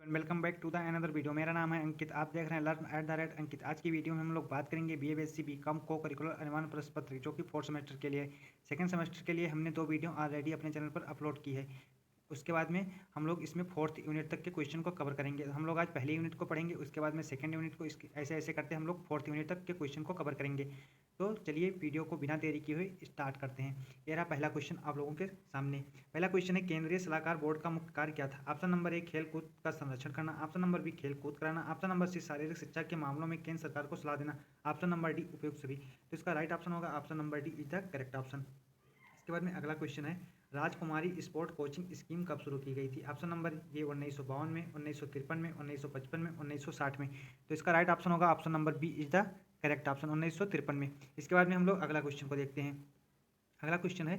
Welcome back to the another video. मेरा नाम है अंकित, आप देख रहे हैं learn at the rate Ankit. आज की वीडियो में हम लोग बात करेंगे बीए बीकॉम को करिकुलर अनुमान प्रश्न पत्र जो कि 4th सेमेस्टर के लिए। सेकंड सेमेस्टर के लिए हमने 2 वीडियो ऑलरेडी अपने चैनल पर अपलोड की है। उसके बाद में हम लोग इसमें 4th यूनिट तक के क्वेश्चन को कवर करेंगे। हम लोग आज पहले यूनिट को पढ़ेंगे, उसके बाद में सेकंड यूनिट को ऐसे ऐसे करते हम लोग 4th यूनिट तक के क्वेश्चन को कवर करेंगे। तो चलिए वीडियो को बिना देरी किए हुए स्टार्ट करते हैं। ये रहा पहला क्वेश्चन आप लोगों के सामने। पहला क्वेश्चन है, केंद्रीय सलाहकार बोर्ड का मुख्य कार्य क्या था? ऑप्शन नंबर ए खेल कूद का संरक्षण करना, ऑप्शन नंबर बी खेल कूद कराना, ऑप्शन नंबर सी शारीरिक शिक्षा के मामलों में केंद्र सरकार को सलाह देना, ऑप्शन नंबर डी उपयुक्त सभी। तो इसका राइट ऑप्शन होगा option number D is the correct option. इसके बाद में अगला क्वेश्चन है, राजकुमारी स्पोर्ट कोचिंग स्कीम कब शुरू की गई थी? ऑप्शन नंबर ये 1952 में, 1953 में, 1955 में, 1960 में। तो इसका राइट ऑप्शन होगा option number B is the correct option, 1953 में। इसके बाद में हम लोग अगला क्वेश्चन को देखते हैं। अगला क्वेश्चन है,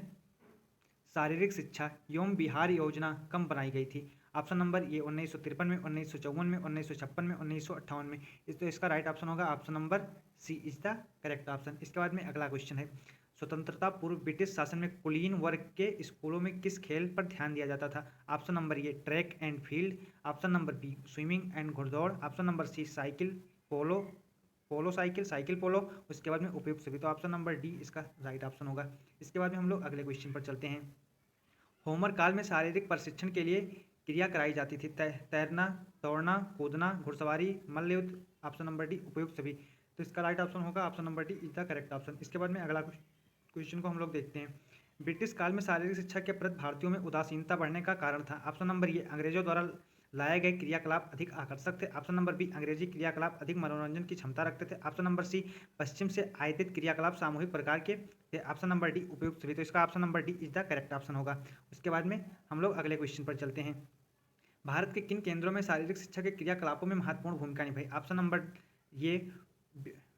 शारीरिक शिक्षा एवं बिहार योजना कब बनाई गई थी? ऑप्शन नंबर ये 1953 में, 1954 में, 1956 में, 1958 में। तो इसका राइट ऑप्शन होगा option number C is the correct option. इसके बाद में अगला क्वेश्चन है, स्वतंत्रता पूर्व ब्रिटिश शासन में कुलीन वर्ग के स्कूलों में किस खेल पर ध्यान दिया जाता था? Option number A track and field, option number B swimming and घुड़दौड़, option number C cycle polo, cycle polo, उसके बाद में उपयुक्त सभी। तो ऑप्शन नंबर डी इसका राइट ऑप्शन होगा। इसके बाद में हम लोग अगले क्वेश्चन पर चलते हैं। होमर काल में शारीरिक प्रशिक्षण के लिए क्रिया कराई जाती थी, तैरना, दौड़ना, कूदना, घुड़सवारी, मल्लयुद्ध, ऑप्शन नंबर डी उपयुक्त सभी। तो इसका राइट ऑप्शन होगा option number D is the correct option. इसके बाद में अगला क्वेश्चन को हम लोग देखते हैं। ब्रिटिश काल में शारीरिक शिक्षा के प्रति भारतीयों में उदासीनता बढ़ने का कारण था? ऑप्शन नंबर ये अंग्रेजों द्वारा लाए गए क्रियाकलाप अधिक आकर्षक थे, ऑप्शन नंबर बी अंग्रेजी क्रियाकलाप अधिक मनोरंजन की क्षमता रखते थे, ऑप्शन नंबर सी पश्चिम से आयातित क्रियाकलाप सामूहिक प्रकार के थे, ऑप्शन नंबर डी उपयुक्त सभी। तो इसका option number D is the correct option होगा। उसके बाद में हम लोग अगले क्वेश्चन पर चलते हैं। भारत के किन केंद्रों में शारीरिक शिक्षा के क्रियाकलापों में महत्वपूर्ण भूमिका निभाई? ऑप्शन नंबर ये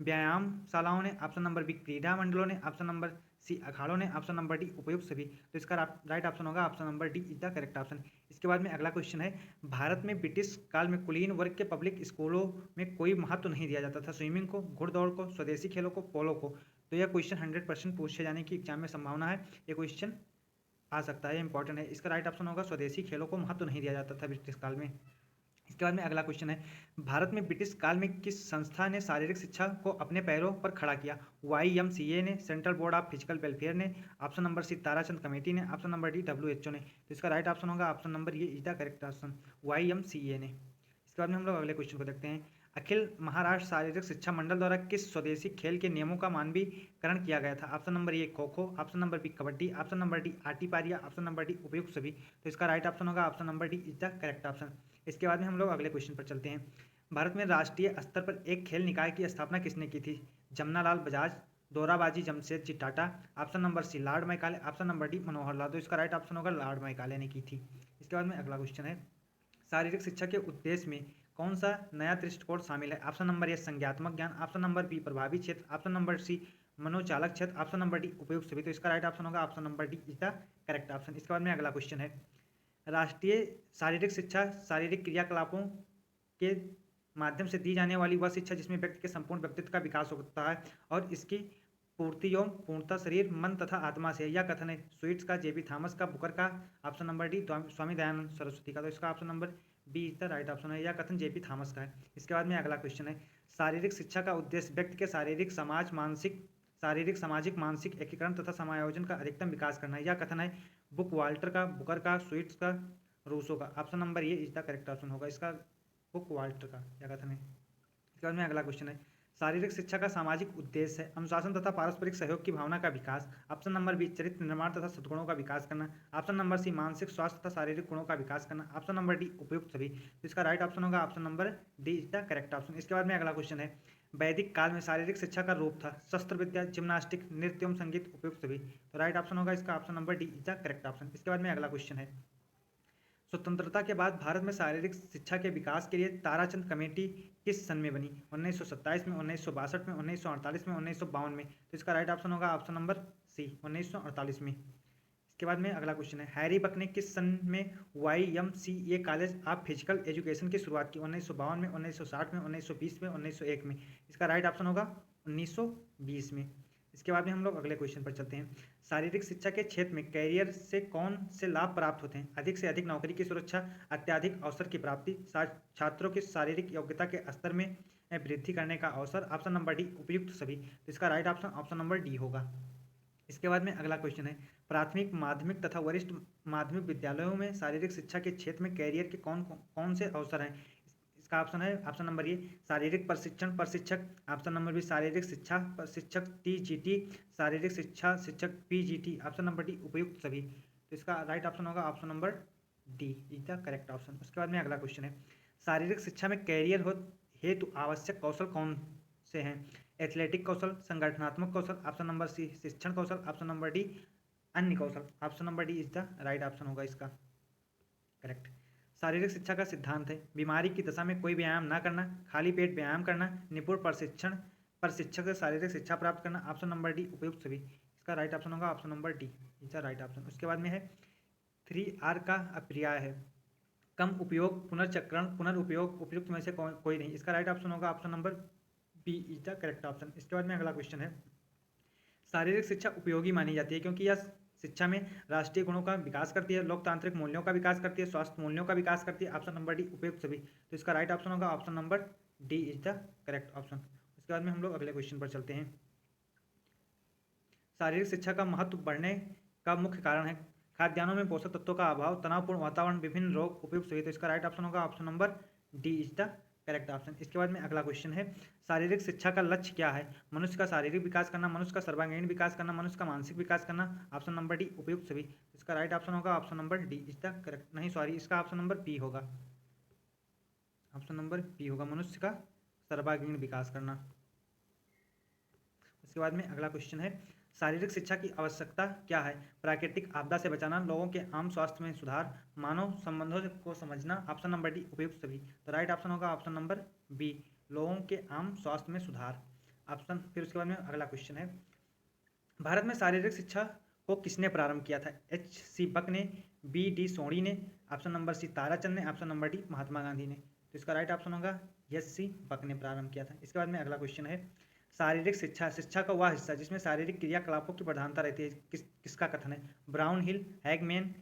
व्यायामशालाओं ने, ऑप्शन नंबर बी क्रीड़ा मंडलों ने, ऑप्शन नंबर सी अखाड़ों ने, ऑप्शन नंबर डी उपयुक्त सभी। तो इसका राइट ऑप्शन होगा option number D is the correct option. इसके बाद में अगला क्वेश्चन है, भारत में ब्रिटिश काल में कुलीन वर्ग के पब्लिक स्कूलों में कोई महत्व नहीं दिया जाता था? स्विमिंग को, घुड़दौड़ को, स्वदेशी खेलों को, पोलो को। तो यह क्वेश्चन 100% पूछे जाने की एग्जाम में संभावना है, ये क्वेश्चन आ सकता है, इंपॉर्टेंट है। इसका राइट ऑप्शन होगा स्वदेशी खेलों को महत्व नहीं दिया जाता था ब्रिटिश काल में। इसके बाद में अगला क्वेश्चन है, भारत में ब्रिटिश काल में किस संस्था ने शारीरिक शिक्षा को अपने पैरों पर खड़ा किया? YMCA ने, central board of physical welfare ने, option number C Tarachand committee ने, ऑप्शन नंबर डी WHO ने। तो इसका राइट ऑप्शन होगा option number A is the correct option, YMCA ने। इसके बाद में हम लोग अगले क्वेश्चन को देखते हैं। अखिल महाराष्ट्र शारीरिक शिक्षा मंडल द्वारा किस स्वदेशी खेल के नियमों का मानवीकरण किया गया था? Option number A kho kho, option number B kabaddi, option number D आटी पारिया, ऑप्शन नंबर डी उपयुक्त सभी। तो इसका राइट ऑप्शन होगा option number D is the correct option. इसके बाद में हम लोग अगले क्वेश्चन पर चलते हैं। भारत में राष्ट्रीय स्तर पर एक खेल निकाय की स्थापना किसने की थी? Jamnalal Bajaj, Dorabji Jamshed ji Tata, option number C Lord Macaulay, option number D Manohar Lal. तो इसका राइट ऑप्शन होगा लॉर्ड मैकाले ने की थी। इसके बाद में अगला क्वेश्चन है, शारीरिक शिक्षा के उद्देश्य में कौन सा नया दृष्टिकोण शामिल है? ऑप्शन नंबर ए संज्ञात्मक ज्ञान, ऑप्शन नंबर बी प्रभावी क्षेत्र, ऑप्शन नंबर सी मनोचालक क्षेत्र, ऑप्शन नंबर डी उपयुक्त सभी। तो इसका राइट ऑप्शन होगा option number D is the correct option. इसके बाद में अगला क्वेश्चन है, राष्ट्रीय शारीरिक शिक्षा शारीरिक क्रियाकलापों के माध्यम से दी जाने वाली वह शिक्षा जिसमें व्यक्ति के संपूर्ण व्यक्तित्व का विकास होता है और इसकी पूर्ति एवं पूर्णता शरीर, मन तथा आत्मा से। यह कथन है स्वीट्स का, JB थॉमस का, बुकर का, option number D Swami Dayanand Saraswati का। तो इसका option number B is the right option है, यह कथन JB थॉमस का है। इसके बाद में अगला क्वेश्चन है, शारीरिक शिक्षा का उद्देश्य व्यक्ति के शारीरिक सामाजिक मानसिक एकीकरण तथा समायोजन का अधिकतम विकास करना है। यह कथन है बुक वाल्टर का, बुकर का, स्वीट्स का, रूसो का। Option number A is the correct option होगा, इसका बुक वाल्टर का यह कथन है। इसके बाद में अगला क्वेश्चन है, शारीरिक शिक्षा का सामाजिक उद्देश्य है अनुशासन तथा पारस्परिक सहयोग की भावना का विकास, ऑप्शन नंबर बी चरित्र निर्माण तथा सद्गुणों का विकास करना, ऑप्शन नंबर सी मानसिक स्वास्थ्य तथा शारीरिक गुणों का विकास करना, ऑप्शन नंबर डी उपयुक्त सभी। तो इसका राइट ऑप्शन होगा option number D is the correct option. इसके बाद में अगला क्वेश्चन है, वैदिक काल में शारीरिक शिक्षा का रूप था शस्त्र विद्या, जिम्नास्टिक, नृत्य एवं संगीत, उपयुक्त सभी। तो राइट ऑप्शन होगा इसका option number D is the correct option. इसके बाद में अगला क्वेश्चन है, स्वतंत्रता के बाद भारत में शारीरिक शिक्षा के विकास के लिए ताराचंद कमेटी किस सन में बनी? 1927 में, 1962 में, 1948 में, 1952 में। तो इसका राइट ऑप्शन होगा ऑप्शन नंबर सी 1948 में। इसके बाद में अगला क्वेश्चन है, हैरी बक ने किस सन में YMCA college of physical education की शुरुआत की? 1952 में, 1960 में, 1920 में, 1901 में। इसका राइट ऑप्शन होगा 1920 में। इसके बाद में हम लोग अगले क्वेश्चन पर चलते हैं। शारीरिक शिक्षा के क्षेत्र में कैरियर से कौन से लाभ प्राप्त होते हैं? अधिक से अधिक नौकरी की सुरक्षा, अत्यधिक अवसर की प्राप्ति, छात्रों की शारीरिक योग्यता के स्तर में वृद्धि करने का अवसर। ऑप्शन नंबर डी उपयुक्त सभी। तो इसका right option option number D होगा। इसके बाद में अगला क्वेश्चन है, प्राथमिक माध्यमिक तथा वरिष्ठ माध्यमिक विद्यालयों में शारीरिक शिक्षा के क्षेत्र में कैरियर के कौन कौन से अवसर हैं? इसका ऑप्शन है ऑप्शन नंबर ए शारीरिक प्रशिक्षण प्रशिक्षक, ऑप्शन नंबर बी शारीरिक शिक्षा प्रशिक्षक टीजीटी, शारीरिक शिक्षा शिक्षक पीजीटी, ऑप्शन नंबर डी उपयुक्त सभी। तो इसका राइट ऑप्शन होगा option number D is the correct option. उसके बाद में अगला क्वेश्चन है, शारीरिक शिक्षा में कैरियर हो हेतु आवश्यक कौशल कौन से हैं? एथलेटिक कौशल, संगठनात्मक कौशल, ऑप्शन नंबर सी शिक्षण कौशल, ऑप्शन नंबर डी अन्य कौशल। Option number D is the right option होगा इसका करेक्ट। शारीरिक शिक्षा का सिद्धांत है, बीमारी की दशा में कोई व्यायाम ना करना, खाली पेट व्यायाम करना, निपुण प्रशिक्षक से शारीरिक शिक्षा प्राप्त करना। ऑप्शन नंबर डी उपयुक्त सभी। इसका राइट ऑप्शन होगा option number D is the right option. उसके बाद में है 3R का अपर्याय है, कम उपयोग, पुनर्चक्रण, पुनर्उपयोग, उपयुक्त में से कोई नहीं। इसका राइट ऑप्शन होगा option number B is the correct option. इसके बाद में अगला क्वेश्चन है, शारीरिक शिक्षा उपयोगी मानी जाती है क्योंकि यह शिक्षा में राष्ट्रीय गुणों का विकास करती है, लोकतांत्रिक मूल्यों का विकास करती है, स्वास्थ्य मूल्यों का विकास करती है। ऑप्शन नंबर डी उपयुक्त सभी। तो इसका राइट ऑप्शन होगा option number D is the correct option. उसके बाद में हम लोग अगले क्वेश्चन पर चलते हैं, शारीरिक शिक्षा का महत्व बढ़ने का मुख्य कारण है, खाद्यान्नों में पोषक तत्वों का अभाव, तनावपूर्ण वातावरण, विभिन्न रोग, उपयुक्त सभी। तो इसका राइट ऑप्शन होगा option number D is the correct option. इसके बाद में अगला क्वेश्चन है, शारीरिक शिक्षा का लक्ष्य क्या है? मनुष्य का शारीरिक विकास करना, मनुष्य का सर्वांगीण विकास करना, मनुष्य का मानसिक विकास करना। ऑप्शन नंबर डी उपयुक्त सभी। इसका राइट ऑप्शन होगा option number D is the correct, नहीं सॉरी, इसका ऑप्शन नंबर बी होगा, ऑप्शन नंबर बी होगा, मनुष्य का सर्वांगीण विकास करना। उसके बाद में अगला क्वेश्चन है, शारीरिक शिक्षा की आवश्यकता क्या है? प्राकृतिक आपदा से बचाना, लोगों के आम स्वास्थ्य में सुधार, मानव संबंधों को समझना। ऑप्शन नंबर डी उपयुक्त सभी। तो राइट ऑप्शन होगा ऑप्शन नंबर बी, लोगों के आम स्वास्थ्य में सुधार। ऑप्शन फिर उसके बाद में अगला क्वेश्चन है, भारत में शारीरिक शिक्षा को किसने प्रारंभ किया था? H.C. बक ने, B.D. सोनी ने, ऑप्शन नंबर सी ताराचंद ने, option number D Mahatma Gandhi ने। तो इसका राइट ऑप्शन होगा H.C. बक ने प्रारंभ किया था। इसके बाद में अगला क्वेश्चन है, शारीरिक शिक्षा शिक्षा का वह हिस्सा जिसमें शारीरिक क्रियाकलापों की प्रधानता रहती है, किसका कथन है? ब्राउन हिल, हैगमैन,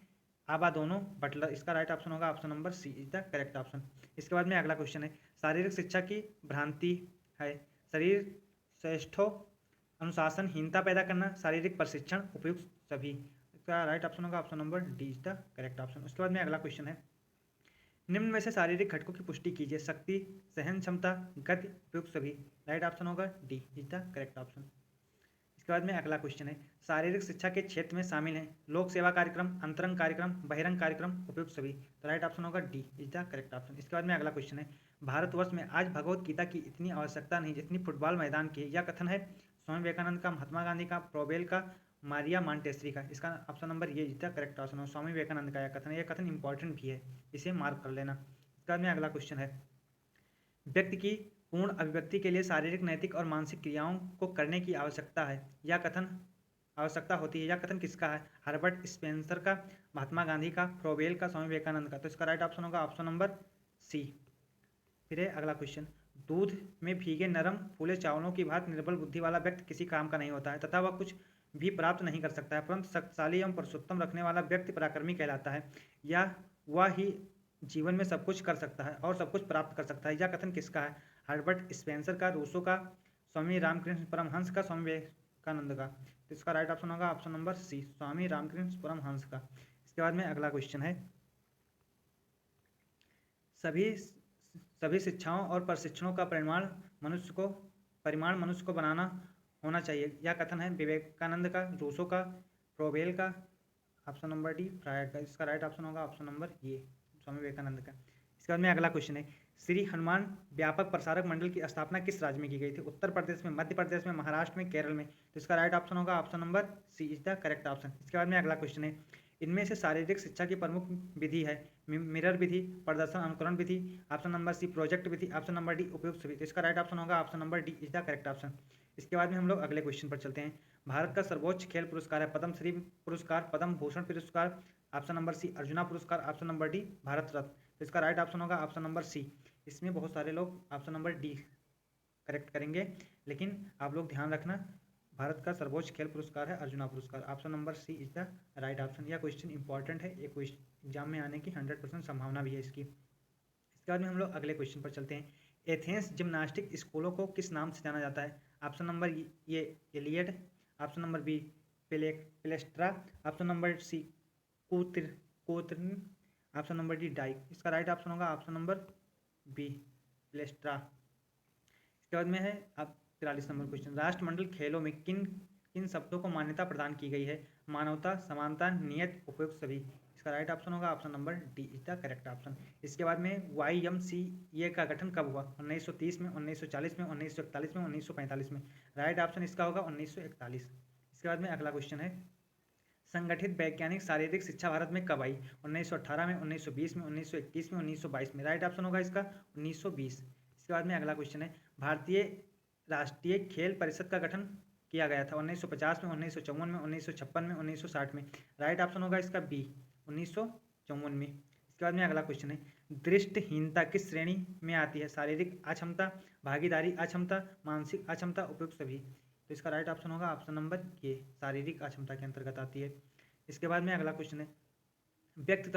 आबा दोनों, बटलर। इसका राइट ऑप्शन होगा option number C is the correct option. इसके बाद में अगला क्वेश्चन है, शारीरिक शिक्षा की भ्रांति है, शरीर श्रेष्ठो, अनुशासनहीनता पैदा करना, शारीरिक प्रशिक्षण, उपयुक्त सभी। इसका राइट ऑप्शन होगा option number D is the correct option. उसके बाद में अगला क्वेश्चन है, निम्न में से शारीरिक घटकों की पुष्टि कीजिए, शक्ति, सहन क्षमता, गति, उपयुक्त सभी। राइट ऑप्शन होगा D is the correct option. इसके बाद में अगला क्वेश्चन है, शारीरिक शिक्षा के क्षेत्र में शामिल हैं लोक सेवा कार्यक्रम, अंतरंग कार्यक्रम, बहिरंग कार्यक्रम, उपयुक्त सभी। तो राइट ऑप्शन होगा D is the correct option. इसके बाद में अगला क्वेश्चन है, भारतवर्ष में आज भगवत गीता की इतनी आवश्यकता नहीं जितनी फुटबॉल मैदान की। यह कथन है स्वामी विवेकानंद का, महात्मा गांधी का, प्रोबेल का, मारिया मांटेसरी का। इसका option number A is the correct option है, स्वामी विवेकानंद का यह कथन है। यह कथन इंपॉर्टेंट भी है, इसे मार्क कर लेना। इसके बाद में अगला क्वेश्चन है, व्यक्ति की पूर्ण अभिव्यक्ति के लिए शारीरिक, नैतिक और मानसिक क्रियाओं को करने की आवश्यकता है, यह कथन आवश्यकता होती है, यह कथन किसका है? हर्बर्ट स्पेंसर का, महात्मा गांधी का, प्रोबेल का, स्वामी विवेकानंद का। तो इसका राइट ऑप्शन होगा ऑप्शन नंबर सी। फिर है अगला क्वेश्चन, दूध में भीगे नरम फूले चावलों की भांति निर्बल बुद्धि वाला व्यक्ति किसी काम का नहीं होता है तथा वह कुछ भी प्राप्त नहीं कर सकता है, परंतु शक्तिशाली एवं पुरुषोत्तम रखने वाला व्यक्ति पराक्रमी कहलाता है, या वह ही जीवन में सब कुछ कर सकता है और सब कुछ प्राप्त कर सकता है। यह कथन किसका है? हर्बर्ट स्पेंसर का, रूसो का, स्वामी रामकृष्ण परमहंस का, स्वामी विवेकानंद का। तो इसका राइट ऑप्शन होगा ऑप्शन नंबर सी, स्वामी रामकृष्ण परमहंस का। इसके बाद में अगला क्वेश्चन है, सभी शिक्षाओं और प्रशिक्षणों का परिमाण मनुष्य को बनाना होना चाहिए। यह कथन है विवेकानंद का, रूसो का, प्रोबेल का, ऑप्शन नंबर डी फ्रायड का। इसका राइट ऑप्शन होगा ऑप्शन नंबर ये, स्वामी विवेकानंद का। इसके बाद में अगला क्वेश्चन है, श्री हनुमान व्यापक प्रसारक मंडल की स्थापना किस राज्य में की गई थी? उत्तर प्रदेश में, मध्य प्रदेश में, महाराष्ट्र में, केरल में। तो इसका राइट ऑप्शन होगा option number C is the correct option. इसके बाद में अगला क्वेश्चन है, इनमें से शारीरिक शिक्षा की प्रमुख विधि है, मिरर विधि, प्रदर्शन अनुकरण विधि, ऑप्शन नंबर सी प्रोजेक्ट विधि, ऑप्शन नंबर डी उपयुक्त विधि। तो इसका राइट ऑप्शन होगा option number D is the correct option. इसके बाद में हम लोग अगले क्वेश्चन पर चलते हैं, भारत का सर्वोच्च खेल पुरस्कार है पद्मश्री पुरस्कार, पद्म भूषण पुरस्कार, ऑप्शन नंबर सी अर्जुना पुरस्कार, option number D Bharat Ratna. तो इसका राइट ऑप्शन होगा ऑप्शन नंबर सी। इसमें बहुत सारे लोग ऑप्शन नंबर डी करेक्ट करेंगे, लेकिन आप लोग ध्यान रखना भारत का सर्वोच्च खेल पुरस्कार है अर्जुना पुरस्कार। Option number C is the right option. यह क्वेश्चन इंपॉर्टेंट है, ये क्वेश्चन एग्जाम में आने की 100% संभावना भी है इसकी। इसके बाद में हम लोग अगले क्वेश्चन पर चलते हैं। एथेंस जिम्नास्टिक स्कूलों को किस नाम से जाना जाता है? ऑप्शन नंबर ये एलियड, option number B palaestra, option number C कोत्रिन, ऑप्शन नंबर डी डाइक। इसका राइट ऑप्शन होगा ऑप्शन नंबर बी पेलेस्ट्रा। इसके बाद में है अब 43 नंबर क्वेश्चन। राष्ट्रमंडल खेलों में किन किन शब्दों को मान्यता प्रदान की गई है? मानवता, समानता, नियत, उपयुक्त, सभी। इसका राइट ऑप्शन होगा option number D is the correct option. इसके बाद में YMCA का गठन कब हुआ? 1930 में, 1940 में, 1941 में, 1945 में। राइट ऑप्शन इसका होगा 1941। इसके बाद में अगला क्वेश्चन है, संगठित वैज्ञानिक शारीरिक शिक्षा भारत में कब आई? 1918 में, 1920 में, 1921 में, 1922 में। राइट ऑप्शन होगा इसका 1920। इसके बाद में अगला क्वेश्चन है, भारतीय राष्ट्रीय खेल परिषद का गठन किया गया था 1950 में, 1954 में, 1956 में, 1960 में। राइट ऑप्शन होगा इसका बी 1954 में। इसके बाद में अगला क्वेश्चन है, दृष्टिहीनता किस श्रेणी में आती है? शारीरिक अक्षमता, भागीदारी अक्षमता, मानसिक अक्षमता, उपयुक्त, सभी। तो इसका राइट ऑप्शन होगा ऑप्शन नंबर ए, शारीरिक अक्षमता के अंतर्गत आती है। इसके बाद में अगला क्वेश्चन है, व्यक्ति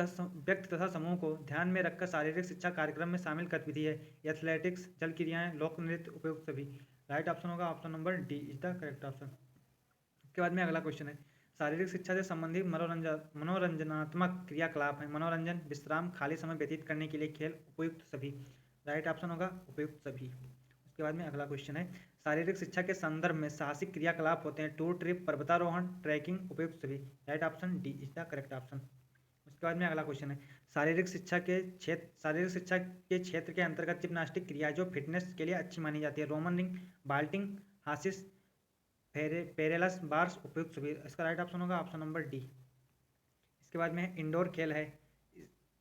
तथा समूह को ध्यान में रखकर शारीरिक शिक्षा कार्यक्रम में शामिल गतिविधि है? एथलेटिक्स, जल क्रियाएं, लोक नृत्य, उपयुक्त, सभी। राइट ऑप्शन होगा option number D is the correct option. इसके बाद में अगला क्वेश्चन है, शारीरिक शिक्षा से संबंधित मनोरंजनात्मक क्रियाकलाप है? मनोरंजन, विश्राम, खाली समय व्यतीत करने के लिए खेल, उपयुक्त, सभी। राइट ऑप्शन होगा उपयुक्त, सभी। उसके बाद में अगला क्वेश्चन है, शारीरिक शिक्षा के संदर्भ में साहसिक क्रियाकलाप होते हैं? टूर, ट्रिप, पर्वतारोहण, ट्रैकिंग, उपयुक्त, सभी। Right option D is the correct option. उसके बाद में अगला क्वेश्चन है, शारीरिक शिक्षा के क्षेत्र के अंतर्गत जिम्नास्टिक क्रिया जो फिटनेस के लिए अच्छी मानी जाती है? रोमन रिंग, बाल्टिंग, हासिस, पेरेलस बार्स, उपयुक्त, सभी। इसका राइट ऑप्शन होगा ऑप्शन नंबर डी। इसके बाद में इंडोर खेल है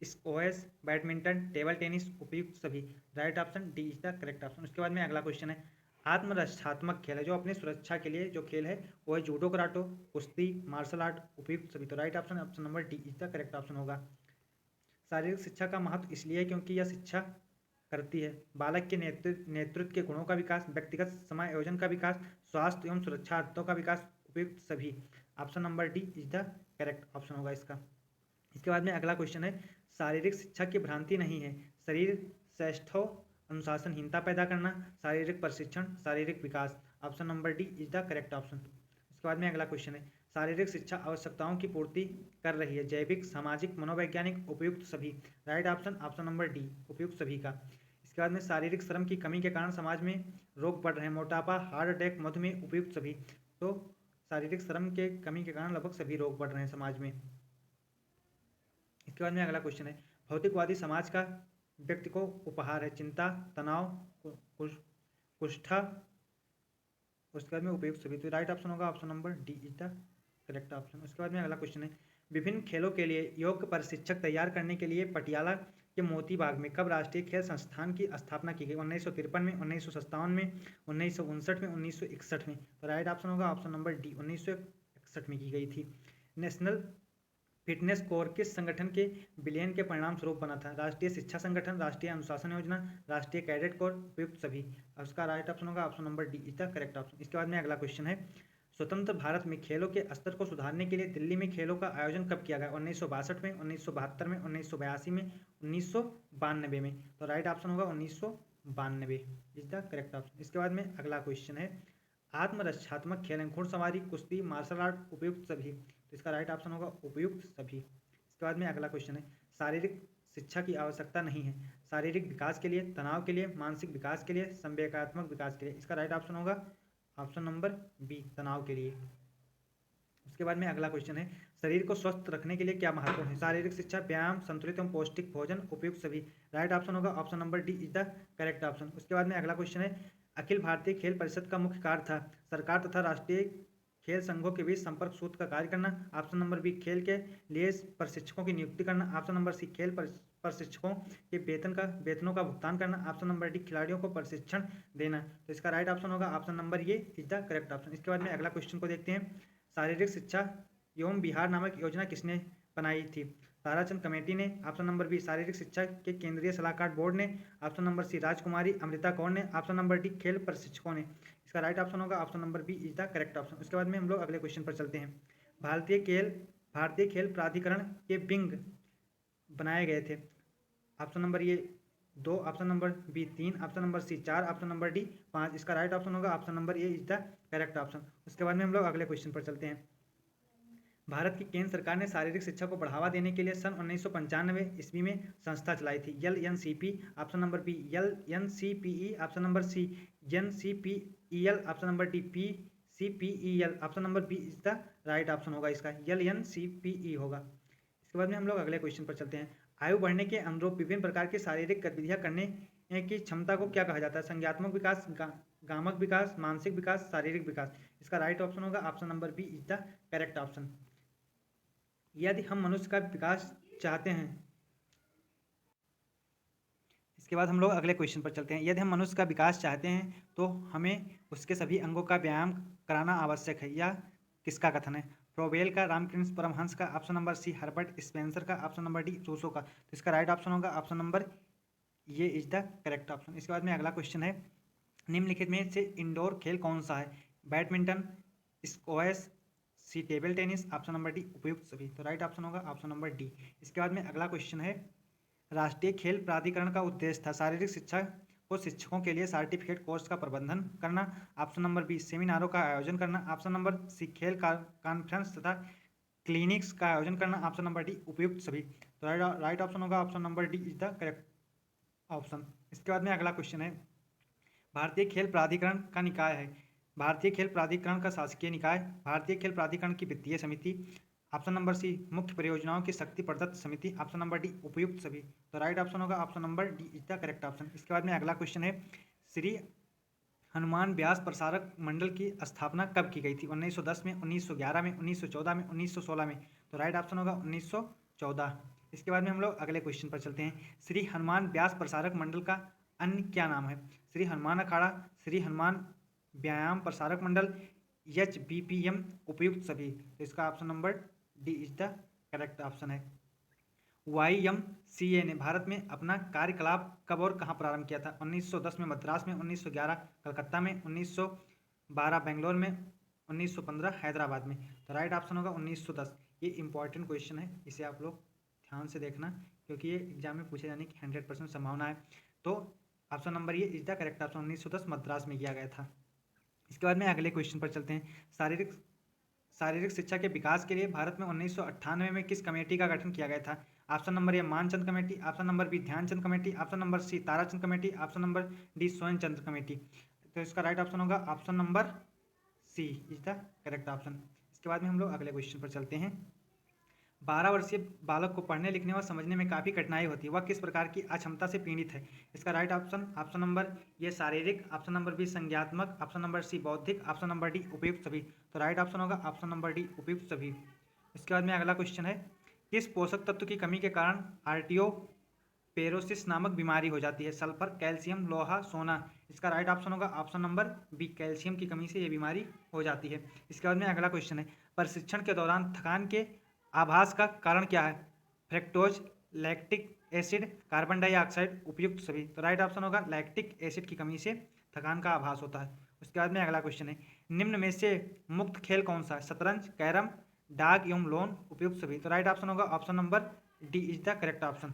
स्क्वैश, बैडमिंटन, टेबल टेनिस, उपयुक्त, सभी। Right option D is the correct option. उसके बाद में अगला क्वेश्चन है, आत्मरक्षात्मक खेल है जो अपनी सुरक्षा के लिए जो खेल है वो है जूडो, कराटे, कुश्ती, मार्शल आर्ट, उपयुक्त, सभी। तो right option option number D is the correct option होगा। शारीरिक शिक्षा का महत्व इसलिए है क्योंकि यह शिक्षा करती है बालक के नेतृत्व के गुणों का विकास, व्यक्तिगत समायोजन का विकास, स्वास्थ्य एवं सुरक्षा आदतों का विकास, उपयुक्त, सभी। Option number D is the correct option होगा इसका। इसके बाद में अगला क्वेश्चन है, शारीरिक शिक्षा की भ्रांति नहीं है? शरीर श्रेष्ठों, अनुशासनहीनता पैदा करना, शारीरिक प्रशिक्षण, शारीरिक विकास। Option number D is the correct option. उसके बाद में अगला क्वेश्चन है, शारीरिक शिक्षा आवश्यकताओं की पूर्ति कर रही है? जैविक, सामाजिक, मनोवैज्ञानिक, उपयुक्त, सभी। Right option option number D उपयुक्त, सभी का। इसके बाद में शारीरिक श्रम की कमी के कारण समाज में रोग बढ़ रहे हैं? मोटापा, हार्ट अटैक, मधुमेह, उपयुक्त, सभी। तो शारीरिक श्रम के कमी के कारण लगभग सभी रोग बढ़ रहे हैं समाज में। इसके बाद में अगला क्वेश्चन है, भौतिकवादी समाज का व्यक्ति को उपहार है? चिंता, तनाव, कुष्ठा, उसके बाद में उपयुक्त, सभी। तो राइट ऑप्शन होगा option number D is the correct option. उसके बाद में अगला क्वेश्चन है, विभिन्न खेलों के लिए योग्य प्रशिक्षक तैयार करने के लिए पटियाला के मोती बाग में कब राष्ट्रीय खेल संस्थान की स्थापना की गई? 1953 में, 1957 में, 1959 में, 1961 में। तो राइट ऑप्शन होगा ऑप्शन नंबर डी 1961 में की गई थी। नेशनल फिटनेस कोर किस संगठन के विलयन के परिणाम स्वरूप बना था? राष्ट्रीय शिक्षा संगठन, राष्ट्रीय अनुशासन योजना, राष्ट्रीय कैडेट कोर, उपयुक्त, सभी। उसका राइट ऑप्शन होगा option number D is the correct option. इसके बाद में अगला क्वेश्चन है, स्वतंत्र भारत में खेलों के स्तर को सुधारने के लिए दिल्ली में खेलों का आयोजन कब किया गया? 1962 में, 1972 में, 1982 में, 1992 में। तो राइट ऑप्शन होगा 1992 इज द करेक्ट ऑप्शन। इसके बाद में अगला क्वेश्चन है, आत्मरक्षात्मक खेल हैं? घुड़सवारी, कुश्ती, मार्शल आर्ट, उपयुक्त, सभी। तो इसका राइट ऑप्शन होगा उपयुक्त, सभी। इसके बाद में अगला क्वेश्चन है, शारीरिक शिक्षा की आवश्यकता नहीं है? शारीरिक विकास के लिए, तनाव के लिए, मानसिक विकास के लिए, संवेगात्मक विकास के लिए। इसका राइट ऑप्शन होगा ऑप्शन नंबर बी, तनाव के लिए। उसके बाद में अगला क्वेश्चन है, शरीर को स्वस्थ रखने के लिए क्या महत्वपूर्ण है? शारीरिक शिक्षा, व्यायाम, संतुलित एवं पौष्टिक भोजन, उपयुक्त, सभी। राइट ऑप्शन होगा option number D is the correct option. उसके बाद में अगला क्वेश्चन है, अखिल भारतीय खेल परिषद का मुख्य कार्य था? सरकार तथा राष्ट्रीय खेल संघों के बीच संपर्क सूत्र का कार्य करना। ऑप्शन नंबर बी, खेल के लिए प्रशिक्षकों की नियुक्ति करना। ऑप्शन नंबर सी, खेल प्रशिक्षकों के वेतनों का भुगतान करना। ऑप्शन नंबर डी, खिलाड़ियों को प्रशिक्षण देना। तो इसका राइट ऑप्शन होगा option number A is the correct option. इसके बाद में अगला क्वेश्चन को देखते हैं, शारीरिक शिक्षा एवं बिहार नामक योजना किसने बनाई थी? ताराचंद कमेटी ने, ऑप्शन नंबर बी शारीरिक शिक्षा के केंद्रीय सलाहकार बोर्ड ने, ऑप्शन नंबर सी राजकुमारी अमृता कौर ने, ऑप्शन नंबर डी खेल प्रशिक्षकों ने। इसका राइट ऑप्शन होगा option number B is the correct option. उसके बाद में हम लोग अगले क्वेश्चन पर चलते हैं। भारतीय खेल प्राधिकरण के विंग बनाए गए थे। Option number A 2, option number B 3, option number C 4, option number D 5। इसका राइट ऑप्शन होगा option number A is the correct option. उसके बाद में हम लोग अगले क्वेश्चन पर चलते हैं। भारत की केंद्र सरकार ने शारीरिक शिक्षा को बढ़ावा देने के लिए सन 1995 ईस्वी में संस्था चलाई थी। LNCP, option number B LNCPE, option number C NCPEL, option number D PCPEL, option number B is the right option होगा इसका LNCPE होगा। इसके बाद में हम लोग अगले क्वेश्चन पर चलते हैं। आयु बढ़ने के अनुरूप विभिन्न प्रकार की शारीरिक गतिविधियां करने की क्षमता को क्या कहा जाता है? संज्ञात्मक विकास, गामक विकास, मानसिक विकास, शारीरिक विकास। इसका राइट ऑप्शन होगा option number B is the correct option. यदि हम मनुष्य का विकास चाहते हैं, इसके बाद हम लोग अगले क्वेश्चन पर चलते हैं। यदि हम मनुष्य का विकास चाहते हैं तो हमें उसके सभी अंगों का व्यायाम कराना आवश्यक है। यह किसका कथन है? फ्रोबेल का, रामकृष्ण परमहंस का, option number C Herbert Spencer का, ऑप्शन नंबर डी रूसो का। तो इसका राइट ऑप्शन होगा option number A is the correct option. इसके बाद में अगला क्वेश्चन है। निम्नलिखित में से इंडोर खेल कौन सा है? Badminton, squash, C table tennis, option number D उपयुक्त सभी। तो राइट ऑप्शन होगा ऑप्शन नंबर डी। इसके बाद में अगला क्वेश्चन है। राष्ट्रीय खेल प्राधिकरण का उद्देश्य था शारीरिक शिक्षा को शिक्षकों के लिए सर्टिफिकेट कोर्स का प्रबंधन करना, ऑप्शन नंबर बी सेमिनारों का आयोजन करना, ऑप्शन नंबर सी खेल कॉन्फ्रेंस तथा क्लिनिक्स का आयोजन करना, ऑप्शन नंबर डी उपयुक्त सभी। तो राइट ऑप्शन होगा option number D is the correct option. इसके बाद में अगला क्वेश्चन है। भारतीय खेल प्राधिकरण का निकाय है। भारतीय खेल प्राधिकरण का शासकीय निकाय, भारतीय खेल प्राधिकरण की वित्तीय समिति, ऑप्शन नंबर सी मुख्य परियोजनाओं की शक्ति प्रदत्त समिति, ऑप्शन नंबर डी उपयुक्त सभी। तो राइट ऑप्शन होगा option number D is the correct option. इसके बाद में अगला क्वेश्चन है। श्री हनुमान व्यास प्रसारक मंडल की स्थापना कब की गई थी? 1910 में, 1911 में, 1914 में, 1916 में। तो राइट ऑप्शन होगा 1914। इसके बाद में हम लोग अगले क्वेश्चन पर चलते हैं। श्री हनुमान व्यास प्रसारक मंडल का अन्य क्या नाम है? श्री हनुमान अखाड़ा, श्री हनुमान व्यायाम प्रसारक मंडल, HBPM, उपयुक्त सभी। तो इसका option number D is the correct option है। YMCA ने भारत में अपना कार्यकलाप कब और कहाँ प्रारंभ किया था? 1910 में मद्रास में, 1911 कलकत्ता में, 1912 बेंगलोर में, 1915 हैदराबाद में। तो राइट ऑप्शन होगा 1910। ये इंपॉर्टेंट क्वेश्चन है, इसे आप लोग ध्यान से देखना क्योंकि ये एग्जाम में पूछे जाने की 100% संभावना है। तो option number A is the correct option. 1910 Madras में किया गया था। इसके बाद में अगले क्वेश्चन पर चलते हैं। शारीरिक शिक्षा के विकास के लिए भारत में 1998 में किस कमेटी का गठन किया गया था? Option number A Manchand committee, option number B Dhyanchand committee, option number C Tarachand committee, option number D Swayamchandra committee. तो इसका राइट ऑप्शन होगा option number C is the correct option. इसके बाद में हम लोग अगले क्वेश्चन पर चलते हैं। 12 वर्षीय बालक को पढ़ने लिखने व समझने में काफ़ी कठिनाई होती है, वह किस प्रकार की अक्षमता से पीड़ित है? इसका right option option number A शारीरिक, ऑप्शन नंबर बी संज्ञात्मक, ऑप्शन नंबर सी बौद्धिक, ऑप्शन नंबर डी उपयुक्त सभी। तो राइट ऑप्शन होगा ऑप्शन नंबर डी उपयुक्त सभी। इसके बाद में अगला क्वेश्चन है। किस पोषक तत्व की कमी के कारण आर्टियोपेरोसिस नामक बीमारी हो जाती है? सल्फर, कैल्शियम, लोहा, सोना। इसका राइट ऑप्शन होगा ऑप्शन नंबर बी कैल्शियम की कमी से ये बीमारी हो जाती है। इसके बाद में अगला क्वेश्चन है। प्रशिक्षण के दौरान थकान के आभास का कारण क्या है? Fructose, lactic acid, carbon dioxide, उपयुक्त सभी। तो राइट ऑप्शन होगा लैक्टिक एसिड की कमी से थकान का आभास होता है। उसके बाद में अगला क्वेश्चन है। निम्न में से मुक्त खेल कौन सा है? शतरंज, कैरम, डाक एवं लोन, उपयुक्त सभी। तो राइट ऑप्शन होगा option number D is the correct option.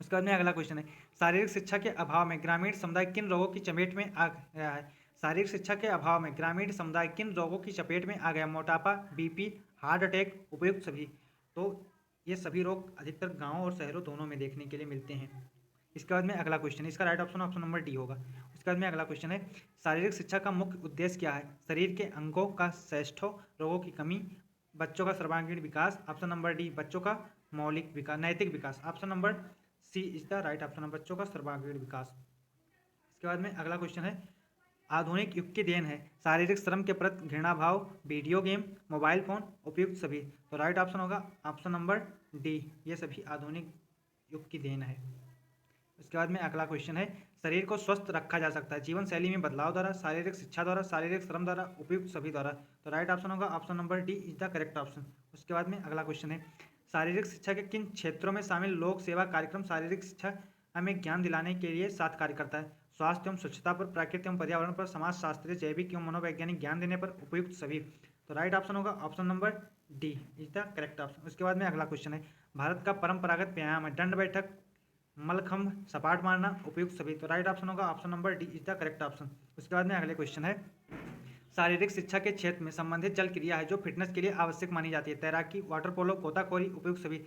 उसके बाद में अगला क्वेश्चन है। शारीरिक शिक्षा के अभाव में ग्रामीण समुदाय किन रोगों की चपेट में आ गया है? शारीरिक शिक्षा के अभाव में ग्रामीण समुदाय किन रोगों की चपेट में आ गया? मोटापा, बीपी, हार्ट अटैक, उपयुक्त सभी। तो ये सभी रोग अधिकतर गाँव और शहरों दोनों में देखने के लिए मिलते हैं। इसके बाद में अगला क्वेश्चन है। इसका right option option number D होगा। उसके बाद में अगला क्वेश्चन है। शारीरिक शिक्षा का मुख्य उद्देश्य क्या है? शरीर के अंगों का श्रेष्ठों, रोगों की कमी, बच्चों का सर्वांगीण विकास, ऑप्शन नंबर डी बच्चों का मौलिक विकास, नैतिक विकास, option number C is the right option, बच्चों का सर्वांगीण विकास। इसके बाद में अगला क्वेश्चन है। आधुनिक युग की देन है शारीरिक श्रम के प्रति घृणा भाव, वीडियो गेम, मोबाइल फोन, उपयुक्त सभी। तो राइट ऑप्शन होगा ऑप्शन नंबर डी, ये सभी आधुनिक युग की देन है। इसके बाद में अगला क्वेश्चन है। शरीर को स्वस्थ रखा जा सकता है जीवन शैली में बदलाव द्वारा, शारीरिक शिक्षा द्वारा, शारीरिक श्रम द्वारा, उपयुक्त सभी द्वारा। तो राइट ऑप्शन होगा option number D is the correct option. उसके बाद में अगला क्वेश्चन है। शारीरिक शिक्षा के किन क्षेत्रों में शामिल लोक सेवा कार्यक्रम शारीरिक शिक्षा हमें ज्ञान दिलाने के लिए साथ कार्य करता है? स्वास्थ्य एवं स्वच्छता पर, प्रकृति एवं पर्यावरण पर, समाज शास्त्रीय, जैविक एवं मनोवैज्ञानिक ज्ञान देने पर, उपयुक्त सभी। तो राइट ऑप्शन होगा option number D is the correct option. उसके बाद में अगला क्वेश्चन है, भारत का परंपरागत व्यायाम है दंड बैठक, मलखम्ब, सपाट मारना, उपयुक्त सभी। तो राइट ऑप्शन होगा option number D is the correct option. उसके बाद में अगले क्वेश्चन है, शारीरिक शिक्षा के क्षेत्र में संबंधित जल क्रिया है जो फिटनेस के लिए आवश्यक मानी जाती है? तैराकी, वाटर पोलो, गोताखोरी, उपयुक्त सभी।